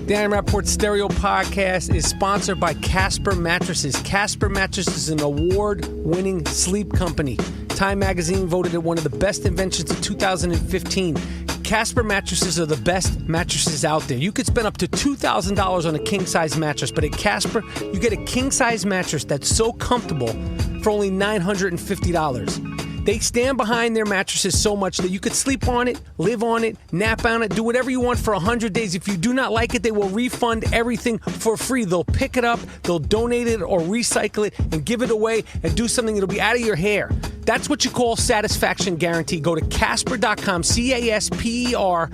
The I AM Rapaport Stereo Podcast is sponsored by Casper Mattresses. Casper Mattresses is an award-winning sleep company. Time Magazine voted it one of the best inventions of 2015. Casper mattresses are the best mattresses out there. You could spend up to $2,000 on a king-size mattress, but at Casper, you get a king-size mattress that's so comfortable for only $950. They stand behind their mattresses so much that you could sleep on it, live on it, nap on it, do whatever you want for 100 days. If you do not like it, they will refund everything for free. They'll pick it up, they'll donate it or recycle it and give it away and do something that'll be out of your hair. That's what you call satisfaction guarantee. Go to Casper.com, CASPER.com.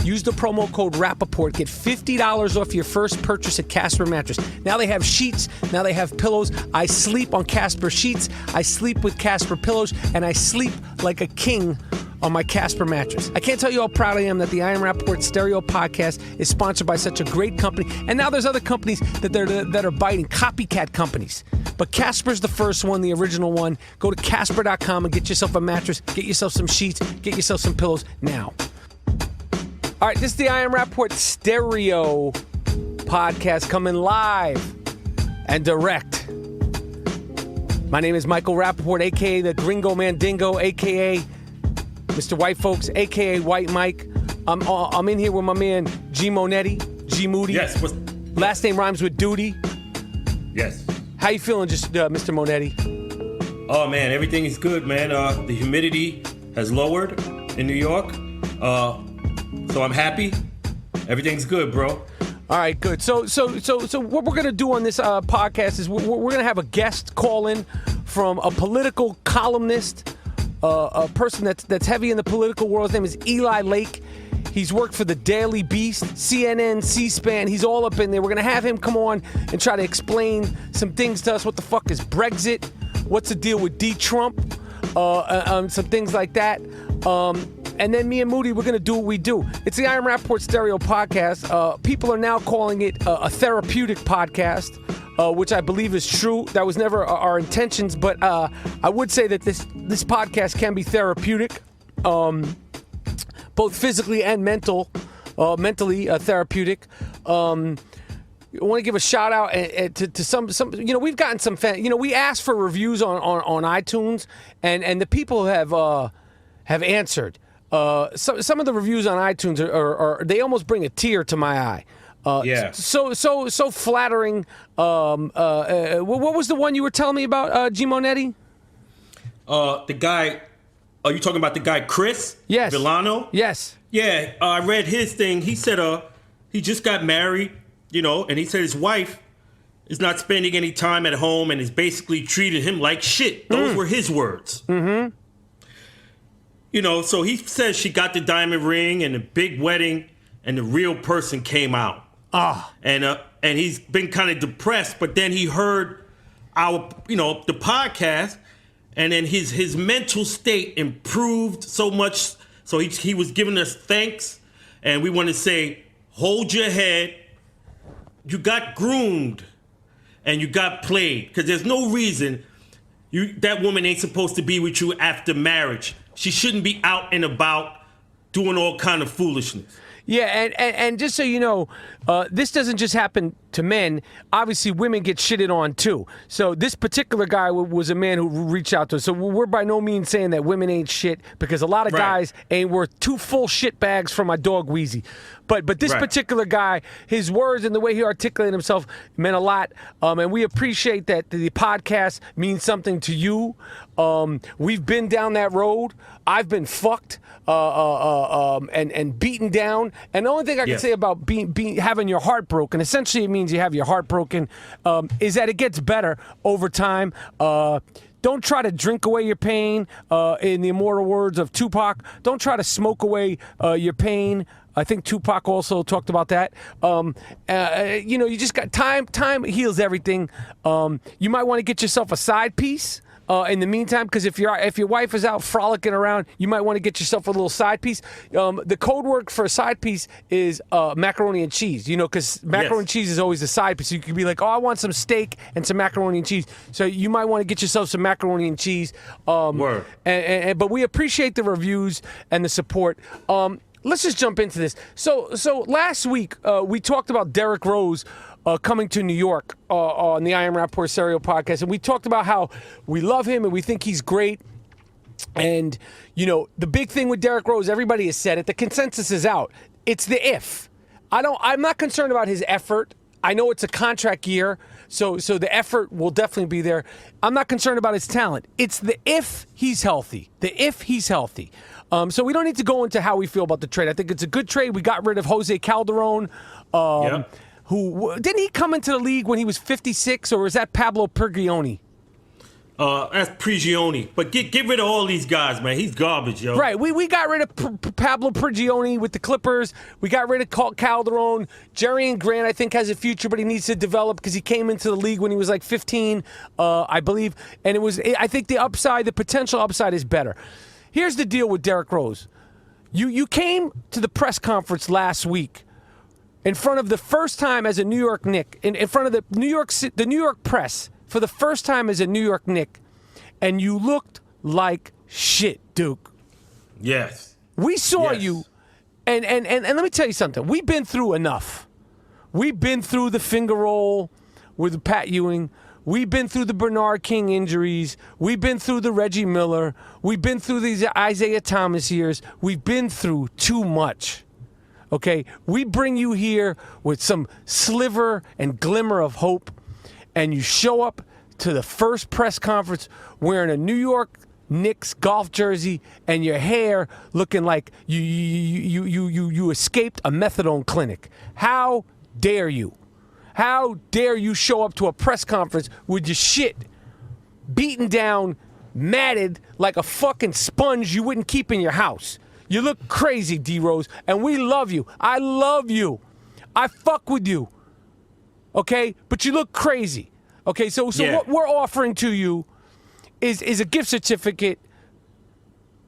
Use the promo code Rapaport. Get $50 off your first purchase at Casper Mattress. Now they have sheets. Now they have pillows. I sleep on Casper sheets. I sleep with Casper pillows. And I sleep like a king on my Casper mattress. I can't tell you how proud I am that the I AM Rapaport Stereo Podcast is sponsored by such a great company. And now there's other companies that are biting, copycat companies. But Casper's the first one, the original one. Go to Casper.com and get yourself a mattress, get yourself some sheets, get yourself some pillows now. All right, this is the I AM Rapaport Stereo Podcast coming live and direct. My name is Michael Rapaport, a.k.a. the Gringo Mandingo, a.k.a. Mr. White Folks, a.k.a. White Mike. I'm in here with my man G Monetti, G Moody. Yes. Last name rhymes with duty. Yes. How you feeling, Mr. Monetti? Oh, man, everything is good, man. The humidity has lowered in New York, so I'm happy. Everything's good, bro. All right, good. So what we're gonna do on this podcast is we're gonna have a guest call in from a political columnist, a person that's heavy in the political world. His name is Eli Lake. He's worked for the Daily Beast, CNN, C-SPAN. He's all up in there. We're going to have him come on and try to explain some things to us. What the fuck is BREXIT? What's the deal with DTRUMP? Some things like that. And then me and Moody, we're going to do what we do. It's the I AM Rapaport Stereo Podcast. People are now calling it a therapeutic podcast, which I believe is true. That was never our intentions, but I would say that this podcast can be therapeutic. Both physically and mentally therapeutic. I want to give a shout out to some. We've gotten some fan. We asked for reviews on iTunes, and the people have answered. Some of the reviews on iTunes are they almost bring a tear to my eye. Yeah. So flattering. What was the one you were telling me about, G Monetti? The guy. Are you talking about the guy Chris? Yes. Villano? Yes. Yeah, I read his thing. He said he just got married, and he said his wife is not spending any time at home and is basically treating him like shit. Those were his words. Mm-hmm. So he says she got the diamond ring and the big wedding and the real person came out. And he's been kind of depressed, but then he heard the podcast. And then his mental state improved so much. So he was giving us thanks. And we want to say, hold your head. You got groomed and you got played. Because there's no reason that woman ain't supposed to be with you after marriage. She shouldn't be out and about doing all kind of foolishness. Yeah, and just so you know, this doesn't just happen to men. Obviously, women get shitted on too. So this particular guy was a man who reached out to us. So we're by no means saying that women ain't shit, because a lot of guys ain't worth two full shit bags from my dog Wheezy. But this particular guy, his words and the way he articulated himself meant a lot. And we appreciate that the podcast means something to you. We've been down that road. I've been fucked and beaten down. And the only thing I can say about having your heart broken, essentially it means you have your heart broken, is that it gets better over time. Don't try to drink away your pain. In the immortal words of Tupac, don't try to smoke away your pain. I think Tupac also talked about that. You just got time. Time heals everything. You might want to get yourself a side piece. In the meantime, because if your wife is out frolicking around, you might want to get yourself a little side piece. The code word for a side piece is macaroni and cheese. Because macaroni and cheese is always a side piece. So you could be like, I want some steak and some macaroni and cheese. So you might want to get yourself some macaroni and cheese. Word. But we appreciate the reviews and the support. let's just jump into this. So last week we talked about Derrick Rose coming to New York on the I Am Rapaport Serial podcast, and we talked about how we love him and we think he's great. And you know, the big thing with Derrick Rose, everybody has said it. The consensus is out. It's the if. I'm not concerned about his effort. I know it's a contract year, so the effort will definitely be there. I'm not concerned about his talent. It's the if he's healthy. The if he's healthy. So we don't need to go into how we feel about the trade. I think it's a good trade. We got rid of Jose Calderon, who didn't he come into the league when he was 56, or was that Pablo Prigioni? That's Prigioni. But get rid of all these guys, man. He's garbage, yo. Right. We got rid of Pablo Prigioni with the Clippers. We got rid of Calderon. Jerry Grant, I think, has a future, but he needs to develop because he came into the league when he was like 15, I believe. And I think the potential upside is better. Here's the deal with Derrick Rose. You came to the press conference last week in front of the first time as a New York Knick, in front of the New York press, for the first time as a New York Knick, and you looked like shit, Duke. Yes. We saw you, and let me tell you something. We've been through enough. We've been through the finger roll with Pat Ewing. We've been through the Bernard King injuries. We've been through the Reggie Miller. We've been through these Isaiah Thomas years. We've been through too much. Okay? We bring you here with some sliver and glimmer of hope, and you show up to the first press conference wearing a New York Knicks golf jersey and your hair looking like you escaped a methadone clinic. How dare you? How dare you show up to a press conference with your shit beaten down, matted like a fucking sponge you wouldn't keep in your house? You look crazy, D-Rose, and we love you. I love you. I fuck with you. Okay? But you look crazy. Okay, so what we're offering to you is a gift certificate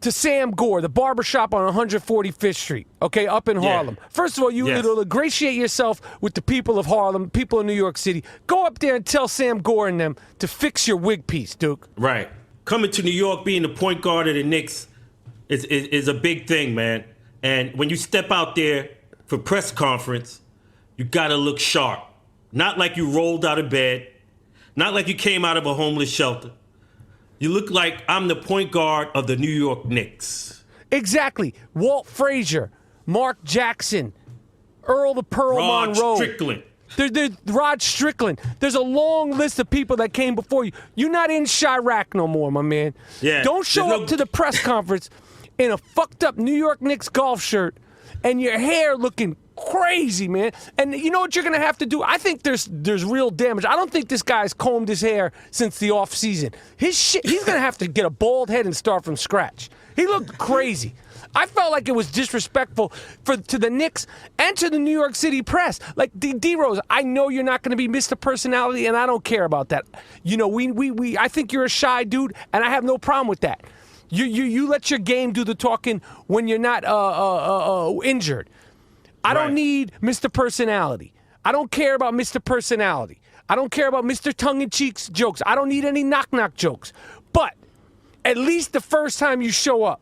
to Sam Gore, the barbershop on 145th Street, okay, up in Harlem. First of all, it'll ingratiate yourself with the people of Harlem, people in New York City. Go up there and tell Sam Gore and them to fix your wig piece, Duke. Right. Coming to New York, being the point guard of the Knicks is a big thing, man. And when you step out there for press conference, you got to look sharp. Not like you rolled out of bed. Not like you came out of a homeless shelter. You look like I'm the point guard of the New York Knicks. Exactly. Walt Frazier, Mark Jackson, Earl the Pearl Monroe. Strickland. Rod Strickland. There's a long list of people that came before you. You're not in Chirac no more, my man. Yeah. Don't show up to the press conference in a fucked up New York Knicks golf shirt and your hair looking crazy, man. And you know what you're going to have to do? I think there's real damage. I don't think this guy's combed his hair since the off season. He's going to have to get a bald head and start from scratch. He looked crazy. I felt like it was disrespectful to the Knicks and to the New York City press. Like, D-Rose, I know you're not going to be Mr. Personality, and I don't care about that. You know, I think you're a shy dude, and I have no problem with that. You let your game do the talking when you're not injured. I don't need Mr. Personality. I don't care about Mr. Personality. I don't care about Mr. Tongue-in-cheek jokes. I don't need any knock-knock jokes. But at least the first time you show up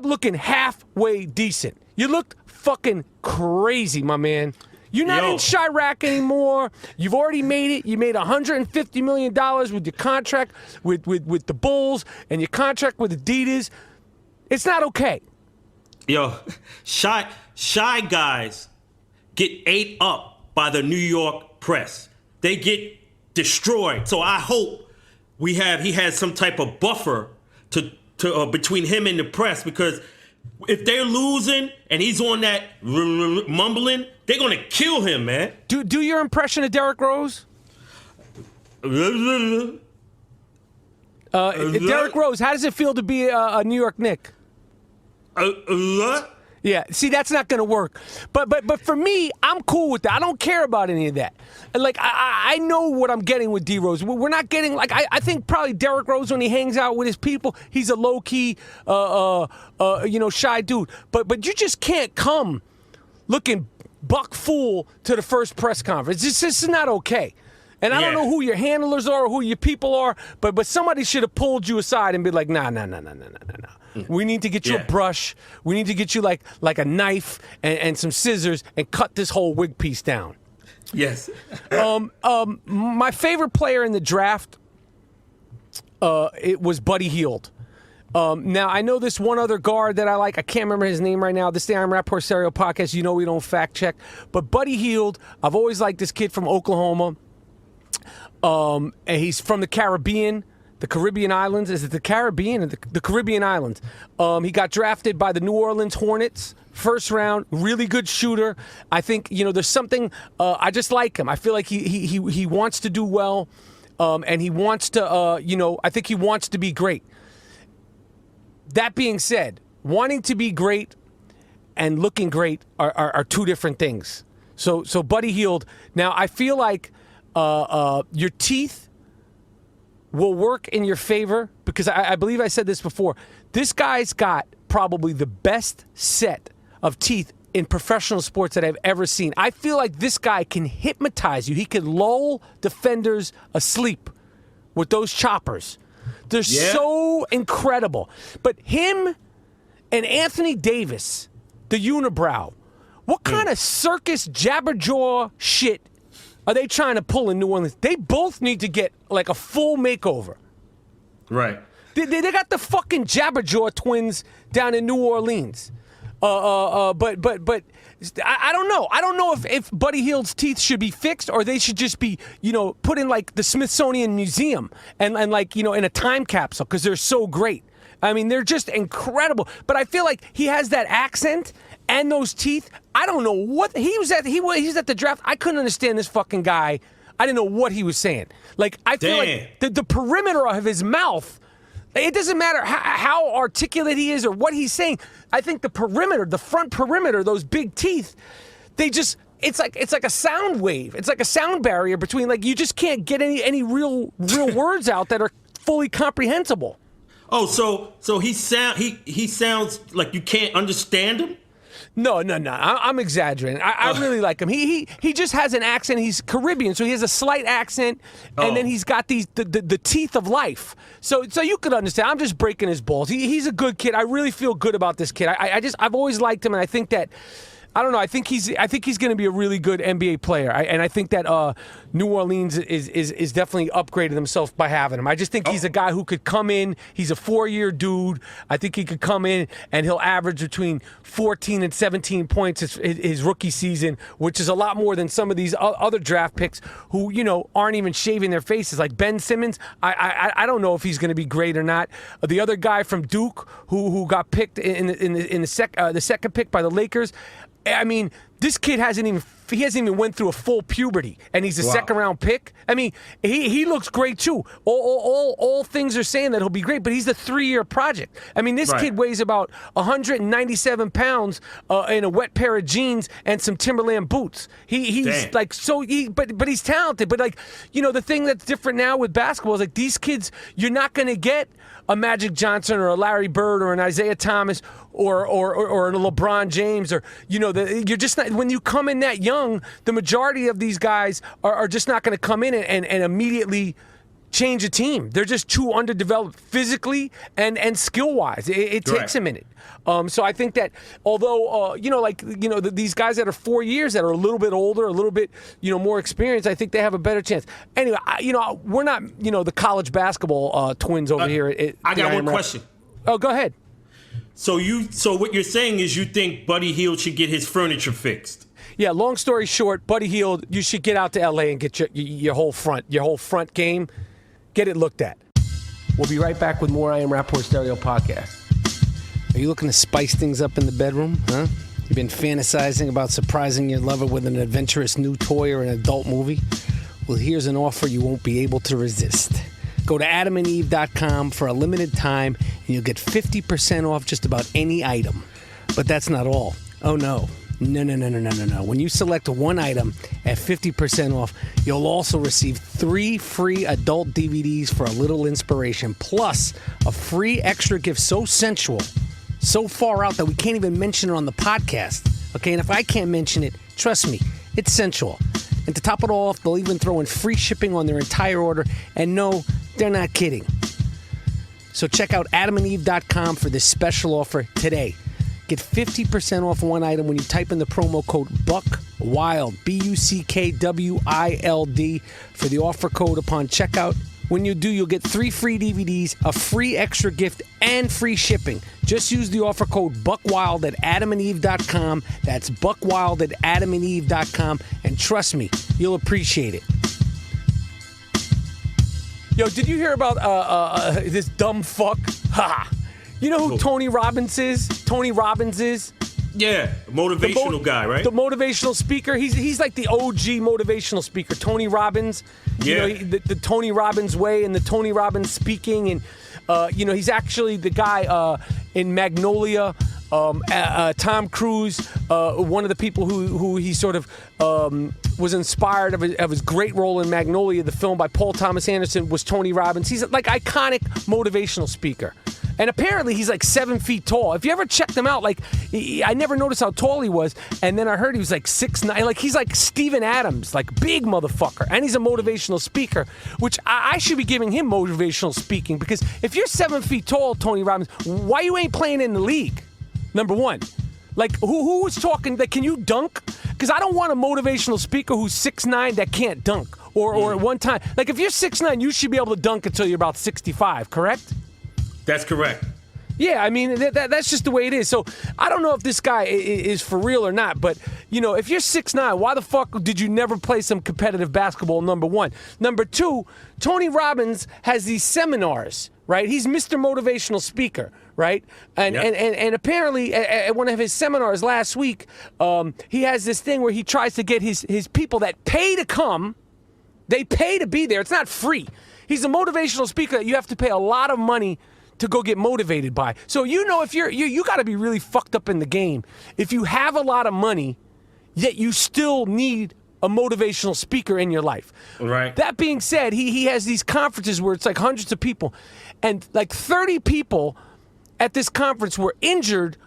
looking halfway decent. You looked fucking crazy, my man. You're not in Chirac anymore. You've already made it. You made $150 million with your contract with the Bulls and your contract with Adidas. It's not okay. Yo, shy guys get ate up by the New York press. They get destroyed. So I hope he has some type of buffer to between him and the press, because if they're losing and he's on that mumbling, they're gonna kill him, man. Do your impression of Derrick Rose. Derrick Rose, how does it feel to be a New York Knick? Yeah, see, that's not going to work. But for me, I'm cool with that. I don't care about any of that. Like, I know what I'm getting with D-Rose. We're not getting, like, I think probably Derrick Rose, when he hangs out with his people, he's a low-key, shy dude. But you just can't come looking buck fool to the first press conference. This is not okay. And I don't know who your handlers are or who your people are, but somebody should have pulled you aside and be like, nah. We need to get you a brush. We need to get you like a knife and some scissors and cut this whole wig piece down. Yes. My favorite player in the draft, it was Buddy Hield. Now, I know this one other guard that I like. I can't remember his name right now. This is the I Am Rapaport Stereo Podcast. You know we don't fact check. But Buddy Hield, I've always liked this kid from Oklahoma. And he's from the Caribbean. The Caribbean Islands. Is it the Caribbean or the Caribbean Islands? He got drafted by the New Orleans Hornets, first round. Really good shooter. I think there's something. I just like him. I feel like he wants to do well, and he wants to. I think he wants to be great. That being said, wanting to be great and looking great are two different things. So Buddy Hield. Now I feel like your teeth will work in your favor because I believe I said this before. This guy's got probably the best set of teeth in professional sports that I've ever seen. I feel like this guy can hypnotize you. He can lull defenders asleep with those choppers. They're so incredible. But him and Anthony Davis, the unibrow, what kind of circus jabberjaw shit are they trying to pull in New Orleans? They both need to get like a full makeover. Right. They got the fucking Jabberjaw twins down in New Orleans. But I don't know. I don't know if Buddy Hield's teeth should be fixed or they should just be, put in like the Smithsonian Museum and like, in a time capsule because they're so great. I mean, they're just incredible. But I feel like he has that accent and those teeth. I don't know what he was at. He was at the draft. I couldn't understand this fucking guy. I didn't know what he was saying. Like, I feel like the perimeter of his mouth, it doesn't matter how articulate he is or what he's saying. I think the perimeter, the front perimeter, those big teeth, it's like a sound wave. It's like a sound barrier between, like, you just can't get any real words out that are fully comprehensible. Oh, so he sounds like you can't understand him? No. I'm exaggerating. I really like him. He just has an accent. He's Caribbean, so he has a slight accent, and then he's got the teeth of life. So you could understand. I'm just breaking his balls. He's a good kid. I really feel good about this kid. I've always liked him, and I think that. I don't know. I think he's going to be a really good NBA player, and I think that New Orleans is definitely upgraded himself by having him. I just think he's a guy who could come in. He's a 4-year dude. I think he could come in and he'll average between 14 and 17 points his rookie season, which is a lot more than some of these other draft picks who aren't even shaving their faces. Like Ben Simmons, I don't know if he's going to be great or not. The other guy from Duke who got picked in the second pick by the Lakers. I mean, this kid hasn't even went through a full puberty, and he's a second-round pick. I mean, he looks great too. All things are saying that he'll be great, but he's a 3-year project. I mean, this kid weighs about 197 pounds in a wet pair of jeans and some Timberland boots. He's like but he's talented. But like the thing that's different now with basketball is like these kids, you're not going to get a Magic Johnson or a Larry Bird or an Isaiah Thomas or a LeBron James or you're just not, when you come in that young, the majority of these guys are just not going to come in and immediately change a team. They're just too underdeveloped physically and skill wise. It takes a minute. So I think that although these guys that are 4 years that are a little bit older, a little bit more experienced, I think they have a better chance. Anyway, we're not the college basketball twins over here. I got one question. Oh, go ahead. So what you're saying is you think Buddy Hield should get his furniture fixed? Yeah. Long story short, Buddy Hield, you should get out to L.A. and get your whole front game, get it looked at. We'll be right back with more I Am Rapaport Stereo Podcast. Are you looking to spice things up in the bedroom? Huh? You've been fantasizing about surprising your lover with an adventurous new toy or an adult movie? Well, here's an offer you won't be able to resist. Go to adamandeve.com for a limited time, and you'll get 50% off just about any item. But that's not all. Oh, no. No. When you select one item at 50% off, you'll also receive 3 free adult DVDs for a little inspiration, plus a free extra gift so sensual, so far out that we can't even mention it on the podcast. Okay, and if I can't mention it, trust me, it's sensual. And to top it all off, they'll even throw in free shipping on their entire order. And no, they're not kidding. So check out adamandeve.com for this special offer today. Get 50% off one item when you type in the promo code BUCKWILD, BUCKWILD, for the offer code upon checkout. When you do, you'll get 3 free DVDs, a free extra gift, and free shipping. Just use the offer code BUCKWILD at adamandeve.com. That's BUCKWILD at adamandeve.com. And trust me, you'll appreciate it. Yo, did you hear about this dumb fuck? Ha! You know who Tony Robbins is? Tony Robbins is? Yeah, motivational guy, right? The motivational speaker. He's like the OG motivational speaker. Tony Robbins. Yeah. You know, the Tony Robbins way and the Tony Robbins speaking. And, you know, he's actually the guy in Magnolia. Tom Cruise, one of the people who he sort of was inspired of his great role in Magnolia, the film by Paul Thomas Anderson, was Tony Robbins. He's like iconic motivational speaker. And apparently he's like 7 feet tall. If you ever checked him out, like I never noticed how tall he was, and then I heard he was like 6'9". Like he's like Steven Adams, like big motherfucker. And he's a motivational speaker, which I should be giving him motivational speaking, because if you're 7 feet tall, Tony Robbins, why you ain't playing in the league? Number one. Like who was talking? Like, can you dunk? Because I don't want a motivational speaker who's 6'9" that can't dunk. Or at one time, like if you're 6'9", you should be able to dunk until you're about 65. Correct? That's correct. Yeah, I mean, that's just the way it is. So I don't know if this guy is for real or not, but, you know, if you're 6'9", why the fuck did you never play some competitive basketball, number one? Number two, Tony Robbins has these seminars, right? He's Mr. Motivational Speaker, right? And apparently at one of his seminars last week, he has this thing where he tries to get his people that pay to come, they pay to be there. It's not free. He's a motivational speaker that you have to pay a lot of money to go get motivated by. So, you know, if you got to be really fucked up in the game if you have a lot of money, yet you still need a motivational speaker in your life. Right. That being said, he has these conferences where it's like hundreds of people, and like 30 people at this conference were injured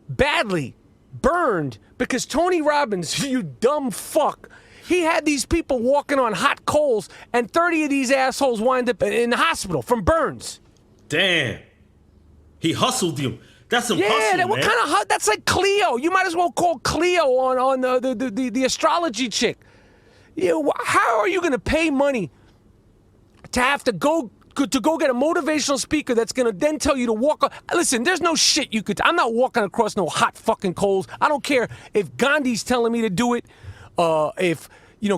badly, burned, because Tony Robbins, you dumb fuck, he had these people walking on hot coals, and 30 of these assholes wind up in the hospital from burns. Damn. He hustled you. That's some Yeah, hustle, what man. kind of that's like Cleo. You might as well call Cleo on the astrology chick. How are you going to pay money to have to go get a motivational speaker that's going to then tell you to walk? Listen, there's no shit you could. I'm not walking across no hot fucking coals. I don't care if Gandhi's telling me to do it. If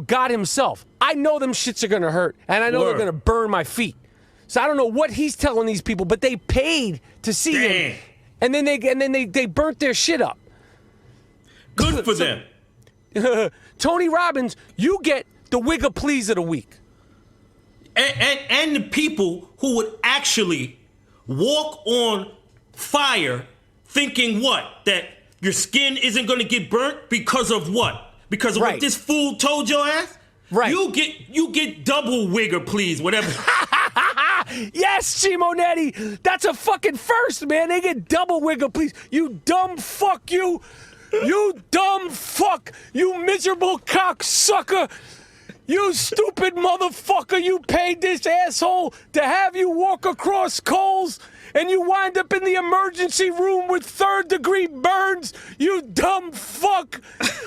God himself, I know them shits are going to hurt, and I know they're going to burn my feet. So I don't know what he's telling these people, but they paid to see him, and then they burnt their shit up. Good for them. Tony Robbins, you get the wig of please of the week. And the people who would actually walk on fire thinking what? That your skin isn't going to get burnt because of what? Because of what this fool told your ass? Right. You get double wig or please, whatever. Yes, Simonetti. That's a fucking first, man. They get double wiggle, please. You dumb fuck, you. You dumb fuck. You miserable cocksucker. You stupid motherfucker. You paid this asshole to have you walk across coals, and you wind up in the emergency room with third-degree burns. You dumb fuck.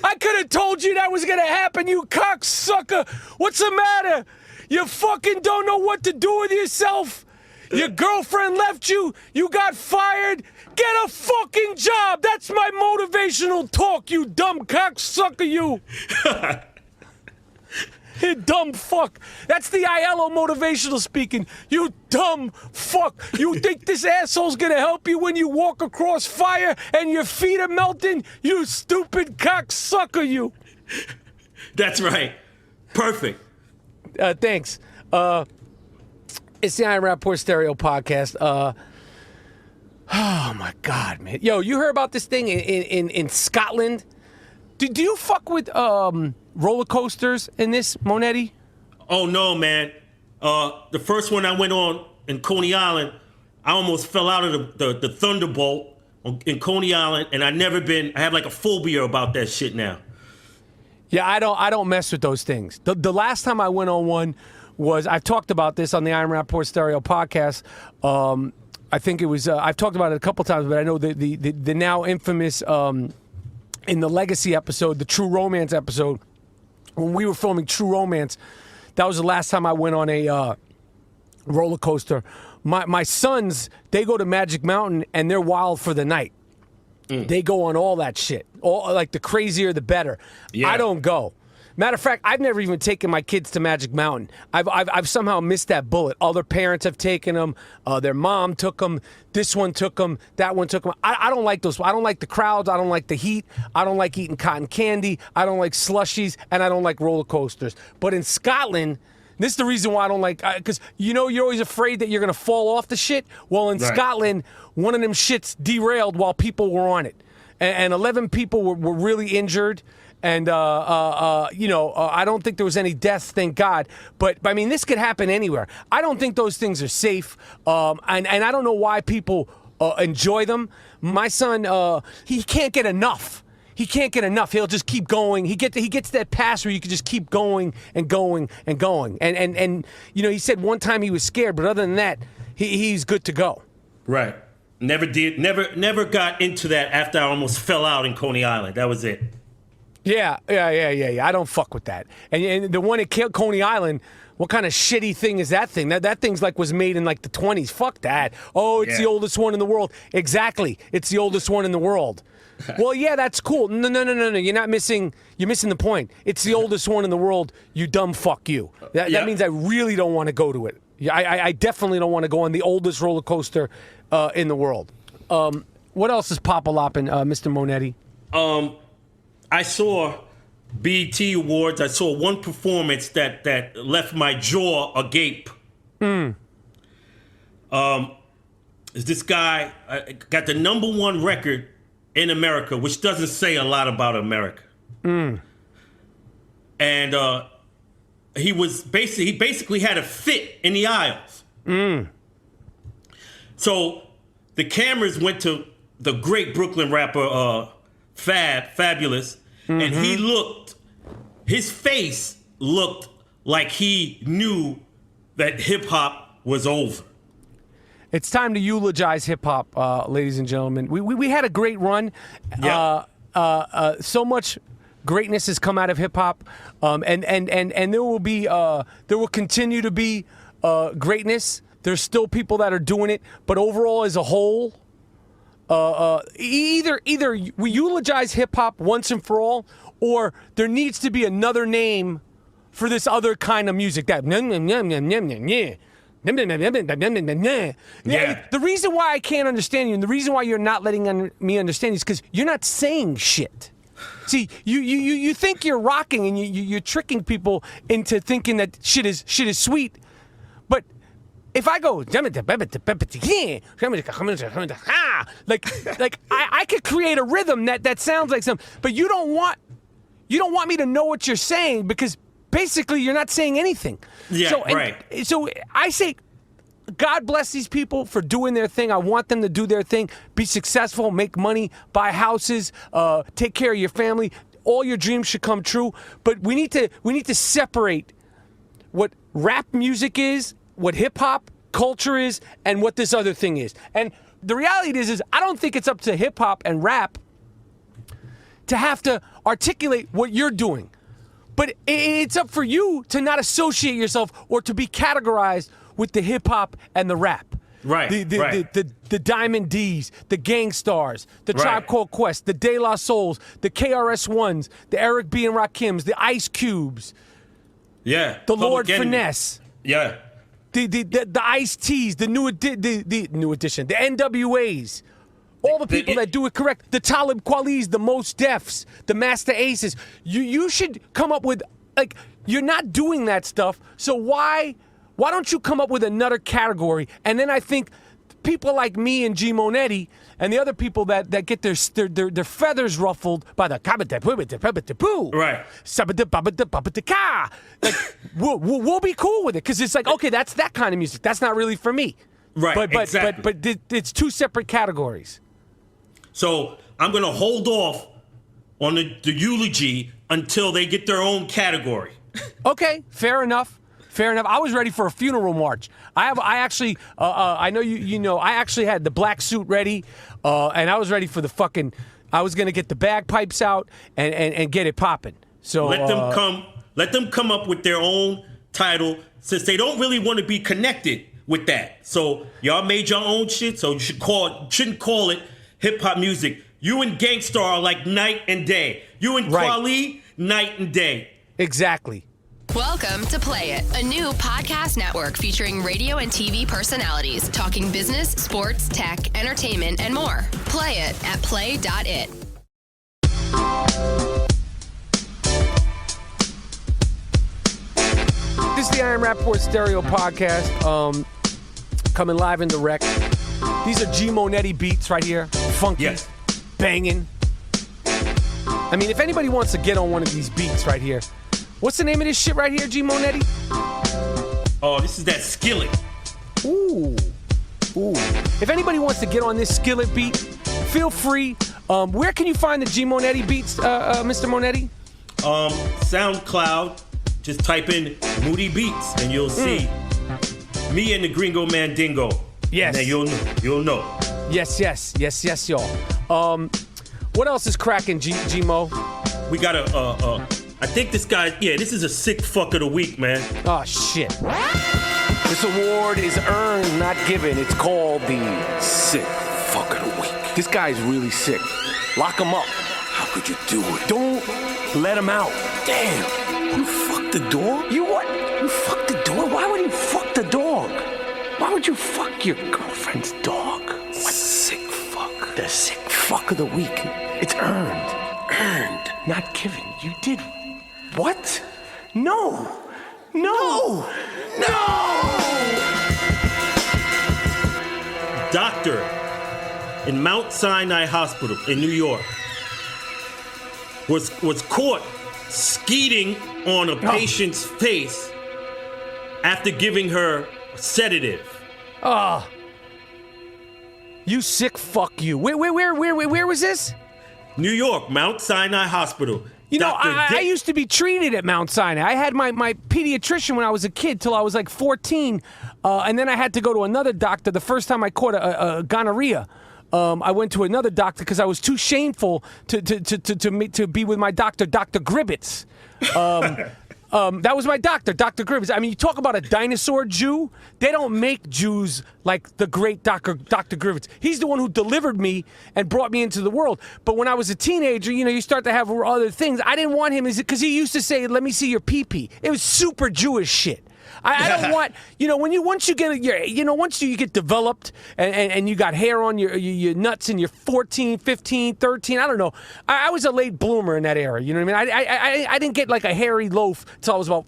I could have told you that was going to happen, you cocksucker. What's the matter? You fucking don't know what to do with yourself? Your girlfriend left you? You got fired? Get a fucking job! That's my motivational talk, you dumb cocksucker, you! You dumb fuck. That's the Aiello Motivational Speaking. You dumb fuck. You think this asshole's gonna help you when you walk across fire and your feet are melting? You stupid cocksucker, you! That's right. Perfect. Thanks. It's the I AM RAPAPORT Stereo Podcast. Oh my God, man. Yo, you heard about this thing in Scotland? Do you fuck with roller coasters in this, Monetti? Oh no, man. The first one I went on in Coney Island, I almost fell out of the Thunderbolt in Coney Island, and I have like a phobia about that shit now. Yeah, I don't mess with those things. The last time I went on one was, I've talked about this on the I AM Rapaport Stereo podcast. I think it was, I've talked about it a couple times, but I know the now infamous, in the Legacy episode, the True Romance episode, when we were filming True Romance, that was the last time I went on a roller coaster. My sons, they go to Magic Mountain and they're wild for the night. They go on all that shit. All, like the crazier, the better. Yeah. I don't go. Matter of fact, I've never even taken my kids to Magic Mountain. I've somehow missed that bullet. Other parents have taken them. Their mom took them. This one took them. That one took them. I don't like those. I don't like the crowds. I don't like the heat. I don't like eating cotton candy. I don't like slushies. And I don't like roller coasters. But in Scotland, this is the reason why I don't like, because you're always afraid that you're going to fall off the shit. Well, in Scotland, one of them shits derailed while people were on it. And 11 people were really injured. And, I don't think there was any deaths, thank God. But, I mean, this could happen anywhere. I don't think those things are safe. And I don't know why people enjoy them. My son, he can't get enough. He can't get enough. He'll just keep going. He gets that pass where you can just keep going and going and going. And he said one time he was scared, but other than that, he's good to go. Right. Never got into that after I almost fell out in Coney Island. That was it. Yeah. I don't fuck with that. And the one at Coney Island, what kind of shitty thing is that thing? That thing's was made in the 20s. Fuck that. Oh, it's the oldest one in the world. Exactly. It's the oldest one in the world. Well, yeah, that's cool. No. You're missing the point. It's the oldest one in the world. You dumb fuck you. That means I really don't want to go to it. I definitely don't want to go on the oldest roller coaster in the world. What else is pop-a-lopping, Mr. Monetti? I saw BET Awards. I saw one performance that left my jaw agape. This guy got the #1 record in America, which doesn't say a lot about America. And he basically had a fit in the aisles. So the cameras went to the great Brooklyn rapper Fabulous. And his face looked like he knew that hip hop was over. It's time to eulogize hip hop, ladies and gentlemen. We had a great run. Yeah. So much greatness has come out of hip hop, and there will continue to be greatness. There's still people that are doing it, but overall, as a whole, either we eulogize hip hop once and for all, or there needs to be another name for this other kind of music. That the reason why I can't understand you, and the reason why you're not letting me understand you, is because you're not saying shit. See, you think you're rocking, and you're tricking people into thinking that shit is sweet, but if I go I could create a rhythm that sounds like something, but you don't want me to know what you're saying, because basically you're not saying anything. Yeah, right. So I say, God bless these people for doing their thing. I want them to do their thing, be successful, make money, buy houses, take care of your family. All your dreams should come true. But we need to separate what rap music is, what hip hop culture is, and what this other thing is. And the reality is I don't think it's up to hip hop and rap to have to articulate what you're doing. But it's up for you to not associate yourself or to be categorized with the hip hop and the rap. Right. The Diamond D's, the Gang Stars, the Tribe Called Quest, the De La Souls, the KRS-Ones, the Eric B. and Rakims, the Ice Cubes. Yeah. The Lord Finesse. Yeah. The Ice T's, the new edition, the NWAs. All the people that do it correct, the Talib Kweli's, the Mos Defs, the Master Aces. You should come up with, you're not doing that stuff, so why don't you come up with another category? And then I think people like me and G. Monetti and the other people that get their feathers ruffled by the we'll be cool with it, because it's okay, that's that kind of music. That's not really for me. Right, exactly. But it's two separate categories. So I'm going to hold off on the eulogy until they get their own category. Okay, fair enough. Fair enough. I was ready for a funeral march. I actually, I know you know, I actually had the black suit ready, and I was ready for the fucking. I was gonna get the bagpipes out and get it popping. So let them come up with their own title, since they don't really want to be connected with that. So y'all made your own shit, so you shouldn't call it hip hop music. You and Gangsta are like night and day. You and Kweli, night and day. Exactly. Welcome to Play It, a new podcast network featuring radio and TV personalities talking business, sports, tech, entertainment, and more. Play it at play.it. This is the I AM RAPAPORT Stereo Podcast, coming live in direct. These are G Monetti beats right here, funky, banging. I mean, if anybody wants to get on one of these beats right here, what's the name of this shit right here, G Monetti? Oh, this is that Skillet. Ooh. If anybody wants to get on this Skillet beat, feel free. Where can you find the G Monetti beats, Mr. Monetti? SoundCloud. Just type in Moody Beats and you'll see me and the Gringo Mandingo. Yes. And then you'll know. Yes, y'all. What else is cracking, G-Mo? We got I think this guy, this is a sick fuck of the week, man. Oh, shit. This award is earned, not given. It's called the Sick Fuck of the Week. This guy's really sick. Lock him up. How could you do it? Don't let him out. Damn. You fucked the dog? You what? You fucked the dog? Why would you fuck the dog? Why would you fuck your girlfriend's dog? What? Sick fuck. The sick fuck of the week. It's earned. Earned. Not given. You did what? No. Doctor in Mount Sinai Hospital in New York was caught skeeting on a patient's face after giving her a sedative. You sick fuck you. Where was this? New York, Mount Sinai Hospital. You know, I used to be treated at Mount Sinai. I had my pediatrician when I was a kid till I was like 14, and then I had to go to another doctor the first time I caught a gonorrhea. I went to another doctor because I was too shameful to be with my doctor, Dr. Gribbets. That was my doctor, Dr. Gribbets. I mean, you talk about a dinosaur Jew. They don't make Jews like the great Dr. Gribbets. He's the one who delivered me and brought me into the world. But when I was a teenager, you know, you start to have other things. I didn't want him because he used to say, "Let me see your pee-pee." It was super Jewish shit. I don't want, you know, once you get developed and you got hair on your nuts and you're 14, 15, 13, I don't know. I was a late bloomer in that era, you know what I mean? I didn't get like a hairy loaf till I was about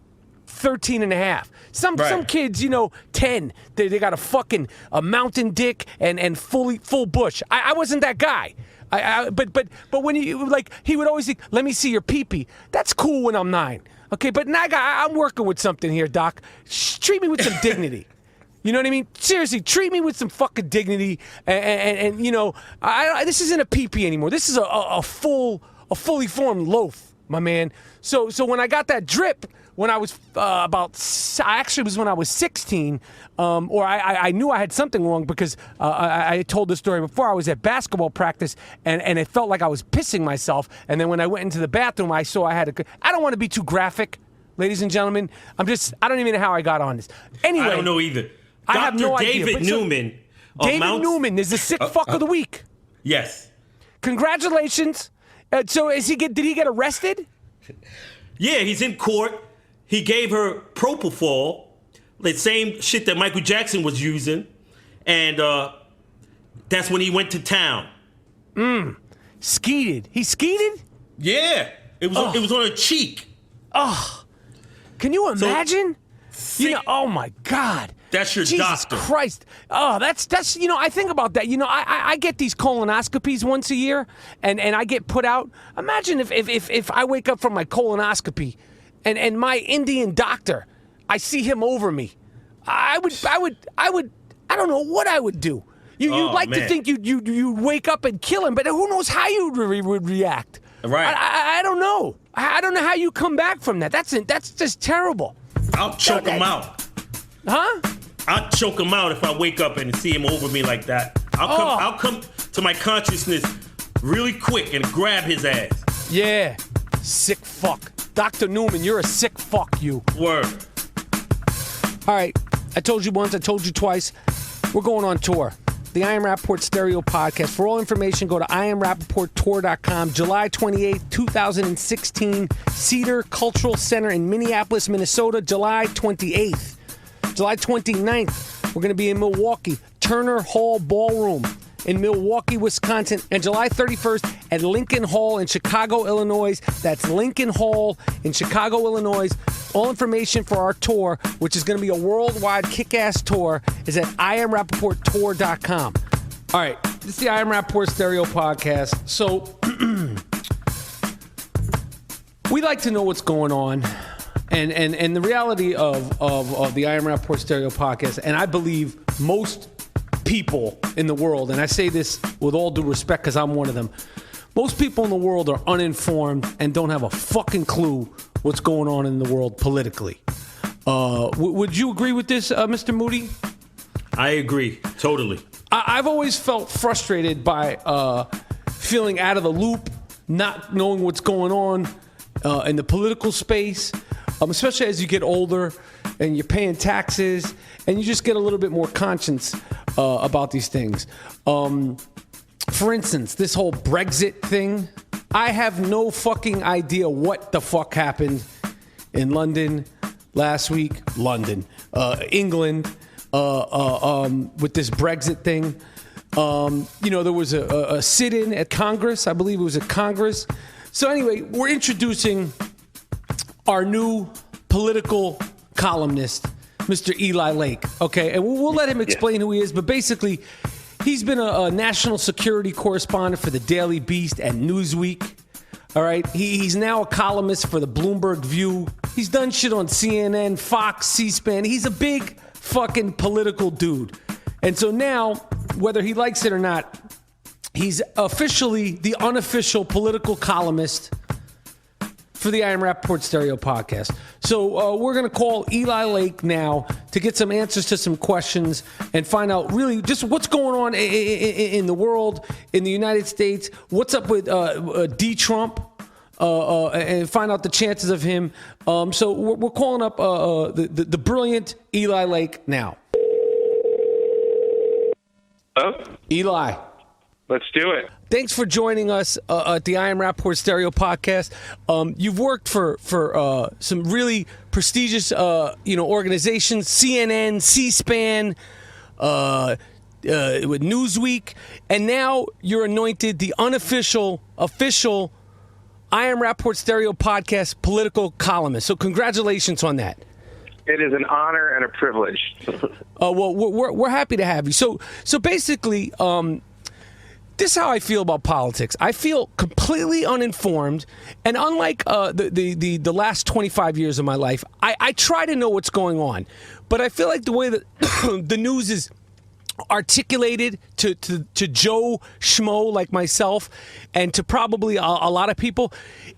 13 and a half. Some kids, you know, 10, they got a mountain dick and full bush. I wasn't that guy. But when he would always think, "Let me see your pee-pee." That's cool when I'm 9. Okay, but now I'm working with something here, Doc. Treat me with some dignity. You know what I mean? Seriously, treat me with some fucking dignity. And you know, this isn't a pee-pee anymore. This is a fully formed loaf, my man. So when I got that drip, when I was when I was 16, or I knew I had something wrong because I told the story before. I was at basketball practice and it felt like I was pissing myself. And then when I went into the bathroom, I saw I had I don't want to be too graphic, ladies and gentlemen. I don't even know how I got on this. Anyway, I don't know either. I have no David idea. Newman. David Newman is the sick fuck of the week. Yes. Congratulations. So did he get arrested? Yeah, he's in court. He gave her propofol, the same shit that Michael Jackson was using, and that's when he went to town. Skeeted. He skeeted? Yeah, it was on her cheek. Can you imagine? You know, oh my God. That's your Jesus doctor. Christ. Oh, that's you know, I think about that. You know, I get these colonoscopies once a year and I get put out. Imagine if I wake up from my colonoscopy and my Indian doctor, I see him over me. I don't know what I would do. You'd like to think you'd wake up and kill him, but who knows how you would react. Right. I don't know. I don't know how you come back from that. That's just terrible. I'll choke him out. Huh? I'll choke him out if I wake up and see him over me like that. I'll come to my consciousness really quick and grab his ass. Yeah. Sick fuck. Dr. Newman, you're a sick fuck, you. Word. All right. I told you once, I told you twice. We're going on tour. The I Am Rapaport Stereo Podcast. For all information, go to IamRapaportTour.com. July 28th, 2016, Cedar Cultural Center in Minneapolis, Minnesota. July 28th. July 29th, we're going to be in Milwaukee, Turner Hall Ballroom in Milwaukee, Wisconsin. And July 31st at Lincoln Hall in Chicago, Illinois. That's Lincoln Hall in Chicago, Illinois. All information for our tour, which is going to be a worldwide kick-ass tour, is at IamRapaportTour.com. All right, this is the I Am Rapaport Stereo Podcast. So, we like to know what's going on. And the reality of the I Am Rapaport Stereo Podcast, and I believe most people in the world, and I say this with all due respect because I'm one of them, most people in the world are uninformed and don't have a fucking clue what's going on in the world politically. Would you agree with this, Mr. Moody? I agree, totally. I've always felt frustrated by feeling out of the loop, not knowing what's going on in the political space. Especially as you get older and you're paying taxes and you just get a little bit more conscious about these things. For instance, this whole BREXIT thing, I have no fucking idea what the fuck happened in London last week. England, with this BREXIT thing. There was a sit-in at Congress. I believe it was at Congress. So anyway, we're introducing our new political columnist, Mr. Eli Lake, okay? And we'll let him explain who he is, but basically, he's been a national security correspondent for the Daily Beast and Newsweek, all right? He's now a columnist for the BLOOMBERG VIEW. He's done shit on CNN, Fox, C-SPAN. He's a big fucking political dude. And so now, whether he likes it or not, he's officially the unofficial political columnist for the I Am Rapaport Stereo Podcast. So we're going to call Eli Lake now to get some answers to some questions and find out really just what's going on in the world, in the United States, what's up with DTRUMP, and find out the chances of him. So we're calling up the brilliant Eli Lake now. Hello? Eli. Let's do it. Thanks for joining us at the I Am Rapaport Stereo Podcast. You've worked for some really prestigious organizations, CNN, C-SPAN, with Newsweek, and now you're anointed the official I Am Rapaport Stereo Podcast political columnist. So congratulations on that. It is an honor and a privilege. Well, we're happy to have you. So basically, this is how I feel about politics. I feel completely uninformed, and unlike the last 25 years of my life, I try to know what's going on. But I feel like the way that the news is articulated to Joe Schmo like myself, and to probably a lot of people,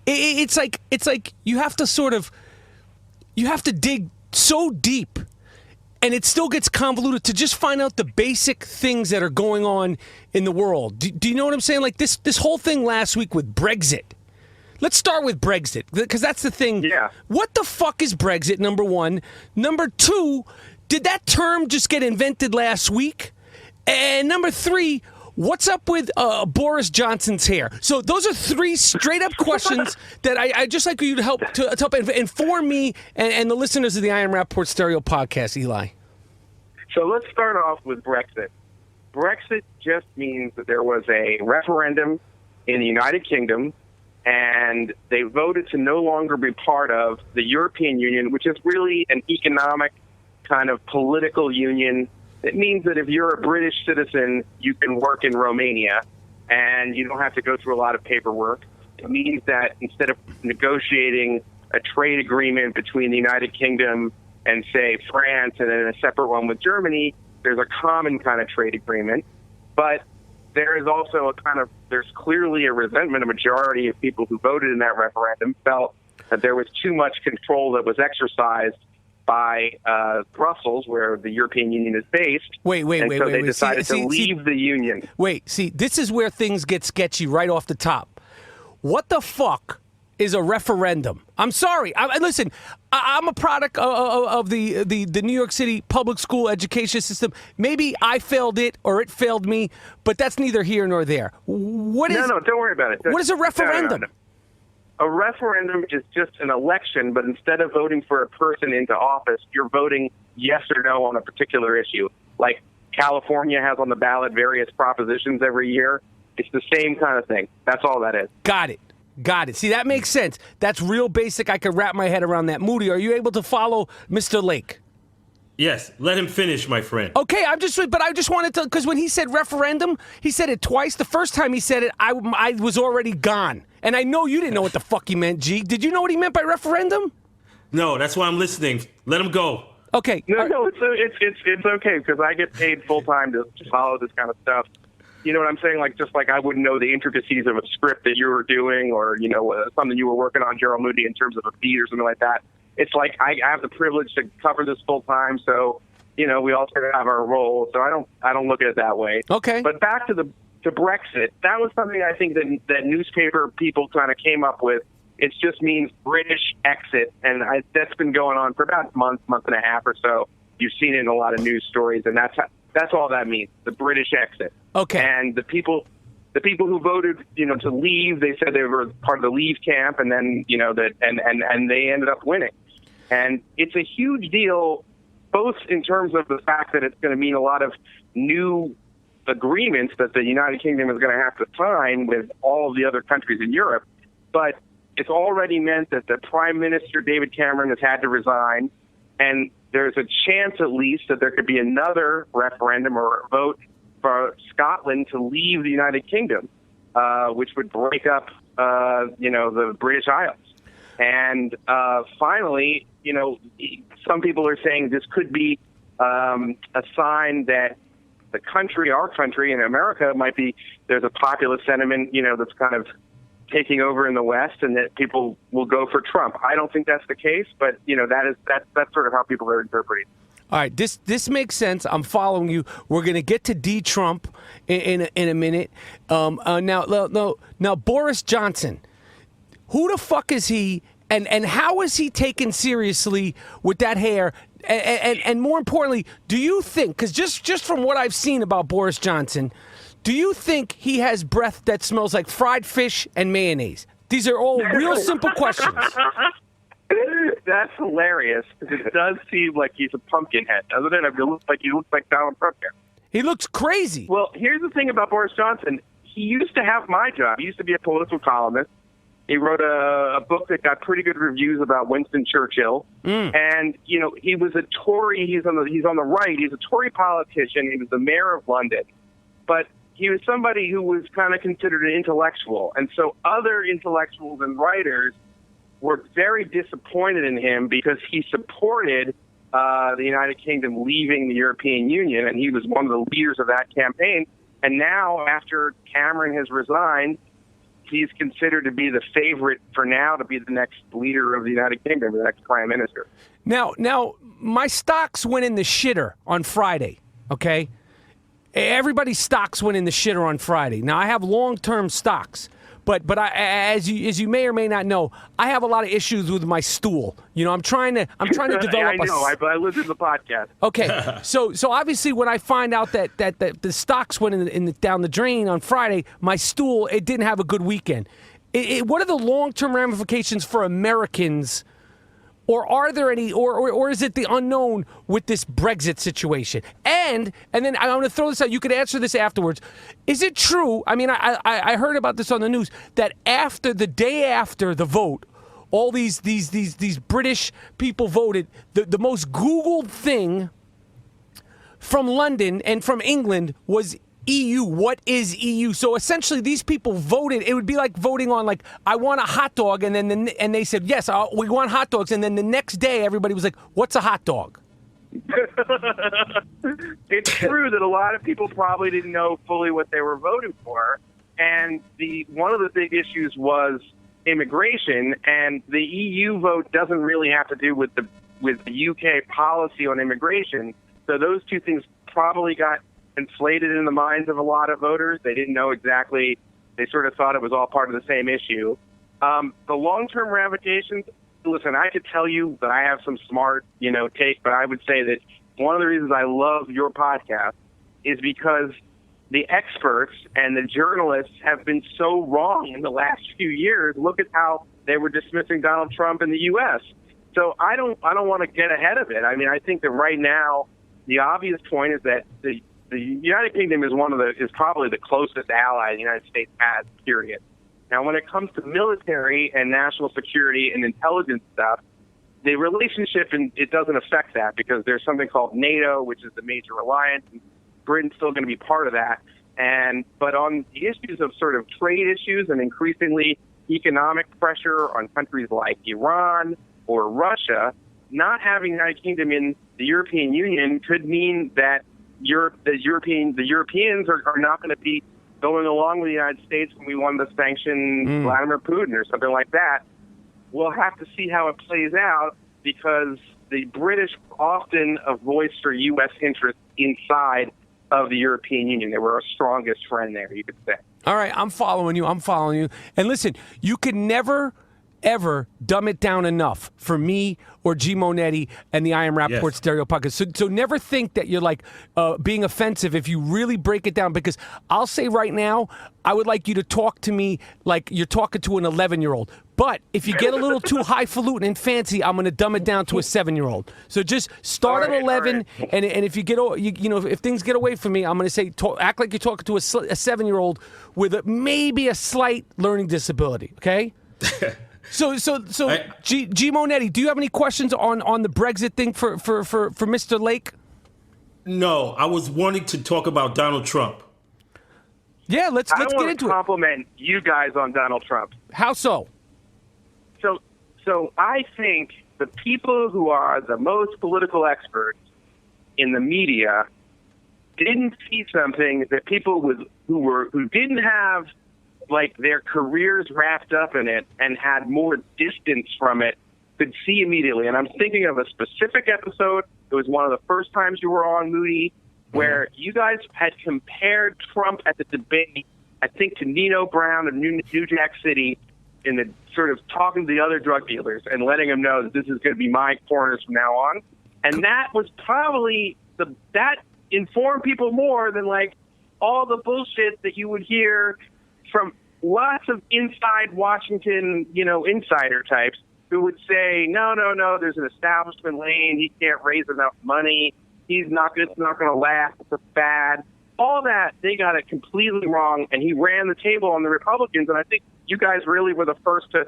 it's like you have to dig so deep. And it still gets convoluted to just find out the basic things that are going on in the world. Do you know what I'm saying? Like this whole thing last week with BREXIT. Let's start with BREXIT, because that's the thing. Yeah. What the fuck is BREXIT, number one? Number two, did that term just get invented last week? And number three, what's up with Boris Johnson's hair? So those are three straight-up questions that I just like you to help inform me and the listeners of the I Am Rapaport Stereo Podcast, Eli. So let's start off with BREXIT. BREXIT just means that there was a referendum in the United Kingdom, and they voted to no longer be part of the European Union, which is really an economic kind of political union. It means that if you're a British citizen, you can work in Romania, and you don't have to go through a lot of paperwork. It means that instead of negotiating a trade agreement between the United Kingdom and, say, France, and then a separate one with Germany, there's a common kind of trade agreement. But there is also there's clearly a resentment. A majority of people who voted in that referendum felt that there was too much control that was exercised by Brussels, where the European Union is based. Wait. So they decided to leave the union. Wait, see, this is where things get sketchy right off the top. What the fuck is a referendum? I'm sorry. Listen, I'm a product of the New York City public school education system. Maybe I failed it or it failed me, but that's neither here nor there. No, don't worry about it. What is a referendum? No. A referendum is just an election, but instead of voting for a person into office, you're voting yes or no on a particular issue. Like California has on the ballot various propositions every year. It's the same kind of thing. That's all that is. Got it. See, that makes sense. That's real basic. I can wrap my head around that. Moody, are you able to follow Mr. Lake? Yes, let him finish, my friend. Okay, I just wanted to, because when he said referendum, he said it twice. The first time he said it, I was already gone. And I know you didn't know what the fuck he meant, G. Did you know what he meant by referendum? No, that's why I'm listening. Let him go. Okay. No, it's okay, because I get paid full-time to follow this kind of stuff. You know what I'm saying? Just like I wouldn't know the intricacies of a script that you were doing, or something you were working on, Gerald Moody, in terms of a beat or something like that. It's like I have the privilege to cover this full time, so we all sort of have our roles. So I don't look at it that way. Okay. But back to Brexit, that was something I think that newspaper people kind of came up with. It just means British exit, and that's been going on for about a month and a half or so. You've seen it in a lot of news stories, and that's all that means, the British exit. Okay. And the people who voted, to leave, they said they were part of the leave camp, and then, and they ended up winning. And it's a huge deal, both in terms of the fact that it's going to mean a lot of new agreements that the United Kingdom is going to have to sign with all of the other countries in Europe, but it's already meant that the Prime Minister, David Cameron, has had to resign, and there's a chance at least that there could be another referendum or a vote for Scotland to leave the United Kingdom, which would break up, the British Isles. And finally, some people are saying this could be a sign that our country in America there's a populist sentiment, that's kind of taking over in the West, and that people will go for Trump. I don't think that's the case, but that's sort of how people are interpreting. All right, this makes sense. I'm following you. We're going to get to DTRUMP in a minute. Now, Boris Johnson, who the fuck is he, and how is he taken seriously with that hair? And more importantly, do you think, because just from what I've seen about Boris Johnson, do you think he has breath that smells like fried fish and mayonnaise? These are all real simple questions. That's hilarious, because it does seem like he's a pumpkin head, doesn't it? He looks like Donald Trump here. He looks crazy. Well, here's the thing about Boris Johnson. He used to have my job. He used to be a political columnist. He wrote a book that got pretty good reviews about Winston Churchill. And, he was a Tory. He's on the right. He's a Tory politician. He was the mayor of London. But he was somebody who was kind of considered an intellectual. And so other intellectuals and writers were very disappointed in him because he supported the United Kingdom leaving the European Union, and he was one of the leaders of that campaign. And now, after Cameron has resigned, he's considered to be the favorite for now to be the next leader of the United Kingdom, the next prime minister. Now, my stocks went in the shitter on Friday, okay? Everybody's stocks went in the shitter on Friday. Now, I have long-term stocks. But as you may or may not know, I have a lot of issues with my stool. I'm trying to develop. I know. I listen to the podcast. Okay, so obviously when I find out that the stocks went down the drain on Friday, my stool, it didn't have a good weekend. What are the long-term ramifications for Americans? Or are there any, or is it the unknown with this Brexit situation? And then I want to throw this out. You could answer this afterwards. Is it true? I mean, I heard about this on the news that the day after the vote, all these British people voted. The most Googled thing from London and from England was EU. What is EU? So essentially, these people voted. It would be like voting on, like, I want a hot dog, and then and they said yes, we want hot dogs, and then the next day everybody was like, what's a hot dog? It's true that a lot of people probably didn't know fully what they were voting for, and one of the big issues was immigration, and the EU vote doesn't really have to do with the with the UK policy on immigration. So those two things probably got inflated in the minds of a lot of voters. They didn't know exactly. They sort of thought it was all part of the same issue. The long-term ramifications, listen, I could tell you that I have some smart, take, but I would say that one of the reasons I love your podcast is because the experts and the journalists have been so wrong in the last few years. Look at how they were dismissing Donald Trump in the U.S. So I don't want to get ahead of it. I mean, I think that right now the obvious point is that the United Kingdom is probably the closest ally the United States has, period. Now, when it comes to military and national security and intelligence stuff, the relationship, it doesn't affect that because there's something called NATO, which is the major alliance. And Britain's still going to be part of that. But on the issues of sort of trade issues and increasingly economic pressure on countries like Iran or Russia, not having the United Kingdom in the European Union could mean that the Europeans are not going to be going along with the United States when we wanted to sanction Vladimir Putin or something like that. We'll have to see how it plays out because the British often voiced their U.S. interests inside of the European Union. They were our strongest friend there, you could say. All right, I'm following you. And listen, you can never, ever dumb it down enough for me or G. Monetti and the I Am Rapaport Stereo Podcast. So never think that you're like being offensive if you really break it down, because I'll say right now, I would like you to talk to me like you're talking to an 11-year-old. But if you get a little too highfalutin and fancy, I'm going to dumb it down to a 7-year-old. So just start at 11, and if you get, if things get away from me, I'm going to say act like you're talking to a 7-year-old with maybe a slight learning disability. Okay. So, G. Monetti, do you have any questions on the Brexit thing for Mr. Lake? No, I was wanting to talk about Donald Trump. Yeah, let's get into it. I want to compliment you guys on Donald Trump. How so? So I think the people who are the most political experts in the media didn't see something that people who didn't have like their careers wrapped up in it and had more distance from it could see immediately. And I'm thinking of a specific episode. It was one of the first times you were on, Moody, where you guys had compared Trump at the debate, I think, to Nino Brown of New Jack City, in the sort of talking to the other drug dealers and letting them know that this is going to be my corners from now on. And that was probably that informed people more than like all the bullshit that you would hear from lots of inside Washington, insider types who would say, no, there's an establishment lane. He can't raise enough money. It's not going to last. It's a fad. All that, they got it completely wrong, and he ran the table on the Republicans, and I think you guys really were the first to